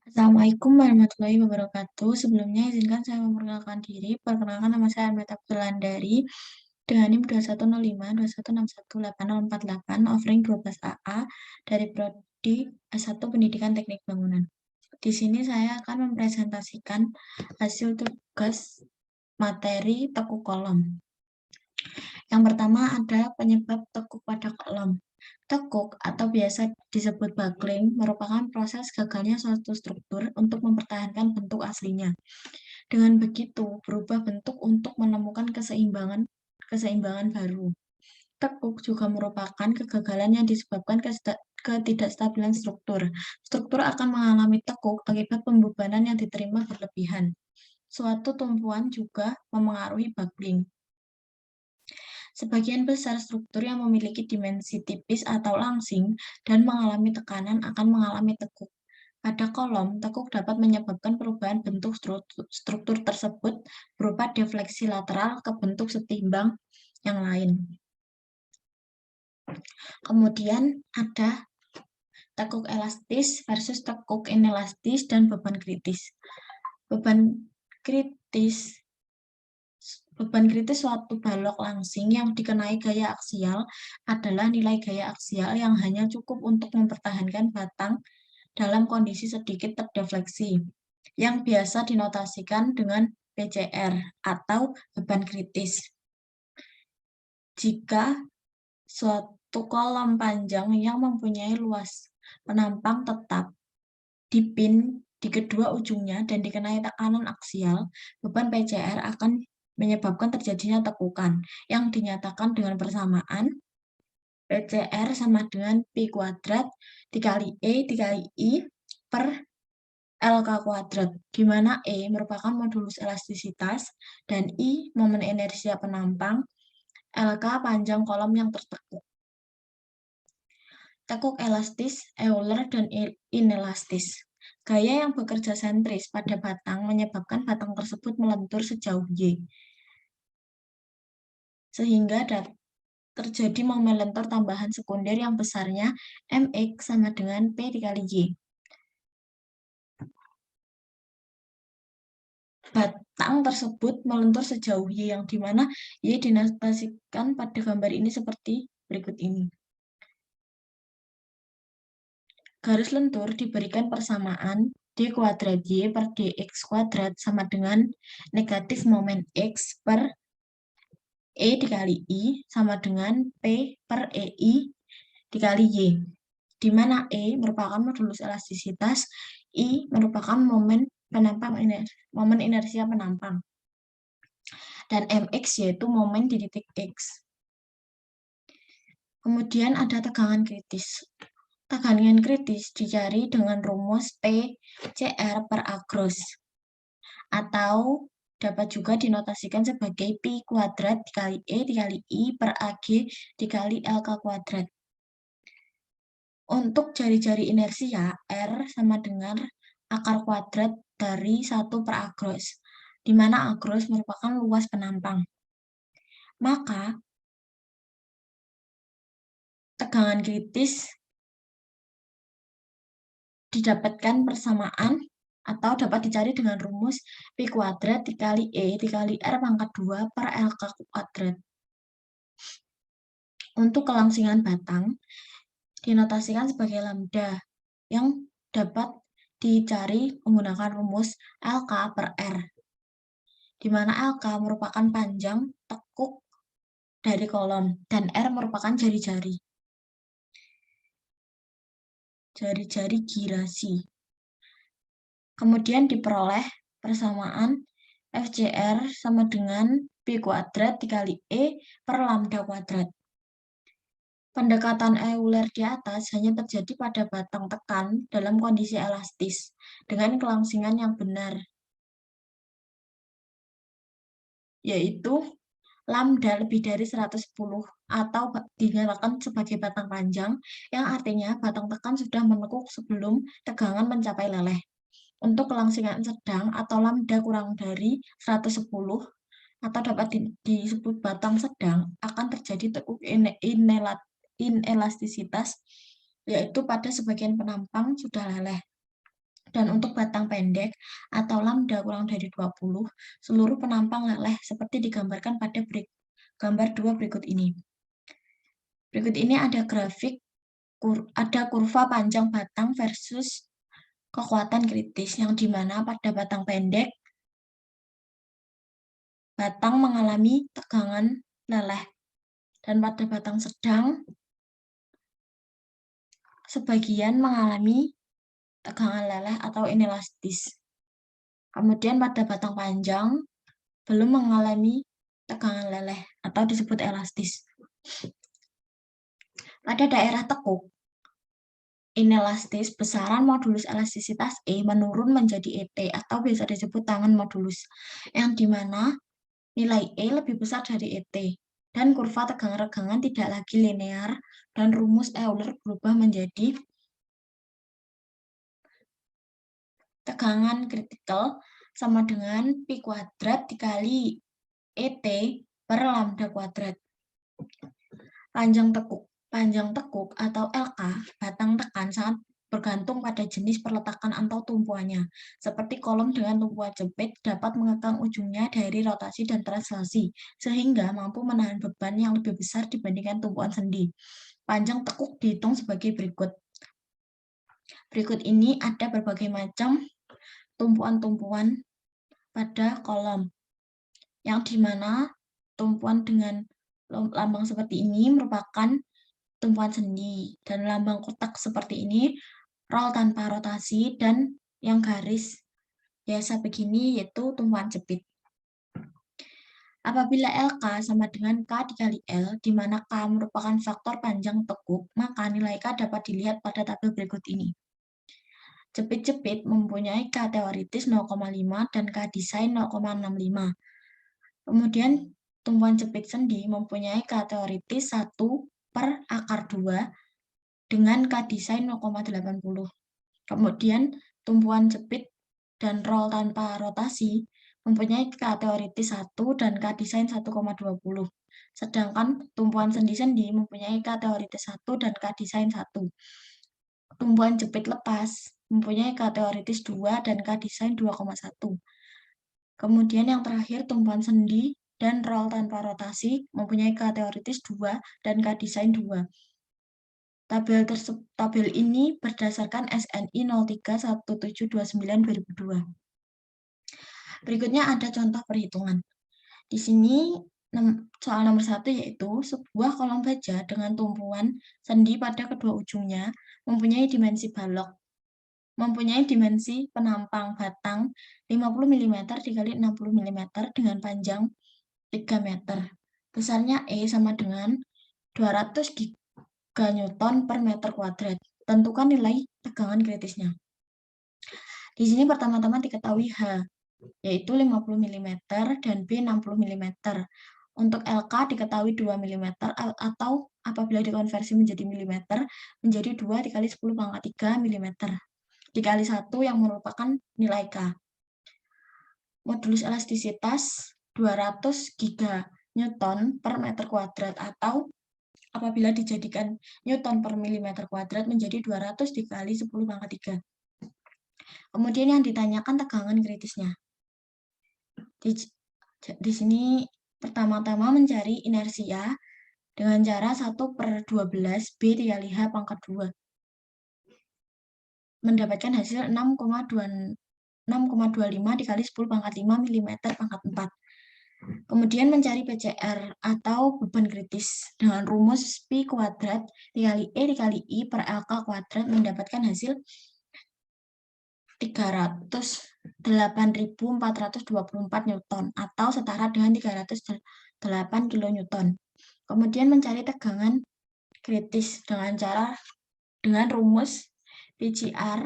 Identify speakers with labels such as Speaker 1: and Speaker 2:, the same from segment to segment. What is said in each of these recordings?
Speaker 1: Assalamualaikum warahmatullahi wabarakatuh. Sebelumnya izinkan saya memperkenalkan diri. Perkenalkan nama saya Meta Wulandari dengan NIM 2105 21618048 offering 12AA dari Prodi S1 Pendidikan Teknik Bangunan. Di sini saya akan mempresentasikan hasil tugas materi tekuk kolom. Yang pertama adalah penyebab tekuk pada kolom. Tekuk atau biasa disebut buckling merupakan proses gagalnya suatu struktur untuk mempertahankan bentuk aslinya. Dengan begitu, berubah bentuk untuk menemukan keseimbangan baru. Tekuk juga merupakan kegagalan yang disebabkan ketidakstabilan struktur. Struktur akan mengalami tekuk akibat pembebanan yang diterima berlebihan. Suatu tumpuan juga memengaruhi buckling. Sebagian besar struktur yang memiliki dimensi tipis atau langsing dan mengalami tekanan akan mengalami tekuk. Pada kolom, tekuk dapat menyebabkan perubahan bentuk struktur tersebut berupa defleksi lateral ke bentuk setimbang yang lain. Kemudian ada tekuk elastis versus tekuk inelastis dan beban kritis. Beban kritis suatu balok langsing yang dikenai gaya aksial adalah nilai gaya aksial yang hanya cukup untuk mempertahankan batang dalam kondisi sedikit terdefleksi, yang biasa dinotasikan dengan PCR atau beban kritis. Jika suatu kolom panjang yang mempunyai luas penampang tetap dipin di kedua ujungnya dan dikenai tekanan aksial, beban PCR akan menyebabkan terjadinya tekukan yang dinyatakan dengan persamaan PCR sama dengan P kuadrat dikali E dikali I per LK kuadrat, di mana E merupakan modulus elastisitas dan I momen inersia penampang, LK panjang kolom yang tertekuk. Tekuk elastis, Euler, dan inelastis. Gaya yang bekerja sentris pada batang menyebabkan batang tersebut melentur sejauh Y, sehingga terjadi momen lentur tambahan sekunder yang besarnya Mx sama dengan P dikali Y. Batang tersebut melentur sejauh Y, yang dimana Y dinotasikan pada gambar ini seperti berikut ini. Garis lentur diberikan persamaan D kuadrat Y per dx kuadrat sama dengan negatif momen X per E dikali I sama dengan P per EI dikali Y, di mana E merupakan modulus elastisitas, I merupakan momen inersia penampang, dan Mx yaitu momen di titik X. Kemudian ada tegangan kritis. Tegangan kritis dicari dengan rumus PCR per A gross, atau dapat juga dinotasikan sebagai Pi kuadrat dikali E dikali I per AG dikali LK kuadrat. Untuk jari-jari inersia, R sama dengan akar kuadrat dari 1 per A gross, di mana A gross merupakan luas penampang. Maka, tegangan kritis didapatkan persamaan atau dapat dicari dengan rumus Pi kuadrat dikali E dikali R pangkat 2 per LK kuadrat. Untuk kelangsingan batang, dinotasikan sebagai lambda, yang dapat dicari menggunakan rumus LK per R, di mana LK merupakan panjang tekuk dari kolom, dan R merupakan jari-jari girasi. Kemudian diperoleh persamaan FCR sama dengan Pi kuadrat dikali E per lambda kuadrat. Pendekatan Euler di atas hanya terjadi pada batang tekan dalam kondisi elastis, dengan kelangsingan yang benar, yaitu lambda lebih dari 110 atau dinyatakan sebagai batang panjang, yang artinya batang tekan sudah menekuk sebelum tegangan mencapai leleh. Untuk kelangsingan sedang atau lambda kurang dari 110 atau dapat disebut batang sedang, akan terjadi tekuk inelastisitas, yaitu pada sebagian penampang sudah leleh. Dan untuk batang pendek atau lambda kurang dari 20, seluruh penampang leleh seperti digambarkan pada gambar 2 berikut ini. Berikut ini ada grafik, ada kurva panjang batang versus kekuatan kritis, yang dimana pada batang pendek, batang mengalami tegangan leleh, dan pada batang sedang, sebagian mengalami tegangan leleh atau inelastis. Kemudian pada batang panjang, belum mengalami tegangan leleh atau disebut elastis. Pada daerah tekuk, inelastis, besaran modulus elastisitas E menurun menjadi ET atau biasa disebut tangan modulus, yang dimana nilai E lebih besar dari ET, dan kurva tegangan-regangan tidak lagi linear, dan rumus Euler berubah menjadi tegangan kritikal sama dengan pi kuadrat dikali ET per lambda kuadrat. Panjang tekuk atau LK batang tekan sangat bergantung pada jenis perletakan atau tumpuannya. Seperti kolom dengan tumpuan jepit dapat mengekang ujungnya dari rotasi dan translasi, sehingga mampu menahan beban yang lebih besar dibandingkan tumpuan sendi. Panjang tekuk dihitung sebagai berikut. Berikut ini ada berbagai macam tumpuan-tumpuan pada kolom, yang dimana tumpuan dengan lambang seperti ini merupakan tumpuan sendi, dan lambang kotak seperti ini roll tanpa rotasi, dan yang garis biasa begini yaitu tumpuan jepit. Apabila LK sama dengan K dikali L, di mana K merupakan faktor panjang tekuk, maka nilai K dapat dilihat pada tabel berikut ini. Jepit-jepit mempunyai K teoritis 0,5 dan K desain 0,65. Kemudian tumpuan jepit sendi mempunyai K teoritis 1/akar 2 dengan K desain 0,80. Kemudian tumpuan jepit dan roll tanpa rotasi mempunyai K teoritis 1 dan K desain 1,20. Sedangkan tumpuan sendi-sendi mempunyai K teoritis 1 dan K desain 1. Tumpuan jepit lepas mempunyai K teoritis 2 dan K desain 2,1. Kemudian yang terakhir, tumpuan sendi dan roll tanpa rotasi mempunyai K teoritis 2 dan K desain 2. Tabel ini berdasarkan SNI 031729/2002. Berikutnya ada contoh perhitungan. Di sini soal nomor 1 yaitu sebuah kolom baja dengan tumpuan sendi pada kedua ujungnya mempunyai dimensi balok, mempunyai dimensi penampang batang 50 mm dikali 60 mm dengan panjang 3 meter. Besarnya E sama dengan 200 Newton per meter kuadrat. Tentukan nilai tegangan kritisnya. Di sini pertama-tama diketahui H, yaitu 50 mm dan B 60 mm. Untuk LK diketahui 2 mm atau apabila dikonversi menjadi milimeter menjadi 2 dikali 10⁻³ mm dikali 1 yang merupakan nilai K. Modulus elastisitas 200 Newton per meter kuadrat atau apabila dijadikan Newton per milimeter kuadrat menjadi 200 dikali 10⁻³. Kemudian yang ditanyakan tegangan kritisnya. Di sini pertama-tama mencari inersia dengan cara 1/12 B dikali H pangkat 2. Mendapatkan hasil 6,25 dikali 10⁻5 mm pangkat 4. Kemudian mencari PCR atau beban kritis dengan rumus pi kuadrat dikali E dikali I per LK kuadrat mendapatkan hasil 308.424 Newton atau setara dengan 308 kN. Kemudian mencari tegangan kritis dengan rumus PCR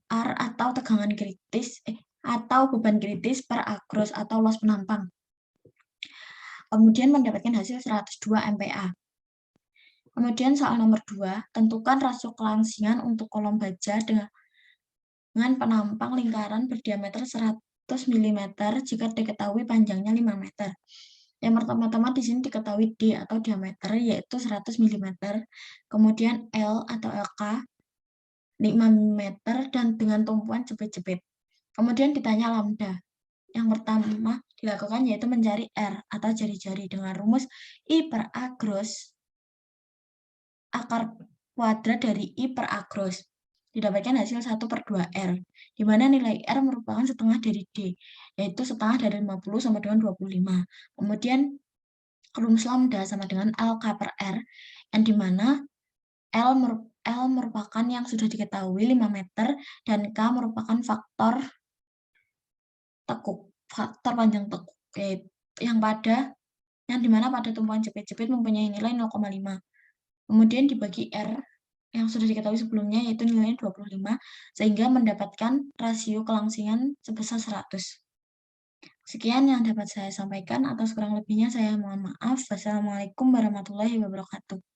Speaker 1: atau tegangan kritis atau beban kritis per agros atau los penampang. Kemudian mendapatkan hasil 102 MPa. Kemudian soal nomor 2, tentukan rasio kelangsingan untuk kolom baja dengan penampang lingkaran berdiameter 100 mm jika diketahui panjangnya 5 meter. Yang pertama-tama di sini diketahui D atau diameter yaitu 100 mm. Kemudian L atau LK 5 meter dan dengan tumpuan jepit-jepit. Kemudian ditanya lambda. Yang pertama dilakukan yaitu mencari R atau jari-jari dengan rumus I per A gross akar kuadrat dari I per A gross. Didapatkan hasil 1 per 2R, di mana nilai R merupakan setengah dari D, yaitu setengah dari 50 sama dengan 25. Kemudian rumus lambda sama dengan LK per R, yang dimana L merupakan yang sudah diketahui 5 meter, dan K merupakan faktor panjang tekuk, yang dimana pada tumpuan jepit-jepit mempunyai nilai 0,5. Kemudian dibagi R yang sudah diketahui sebelumnya, yaitu nilainya 25, sehingga mendapatkan rasio kelangsingan sebesar 100. Sekian yang dapat saya sampaikan, atas kurang lebihnya saya mohon maaf. Wassalamualaikum warahmatullahi wabarakatuh.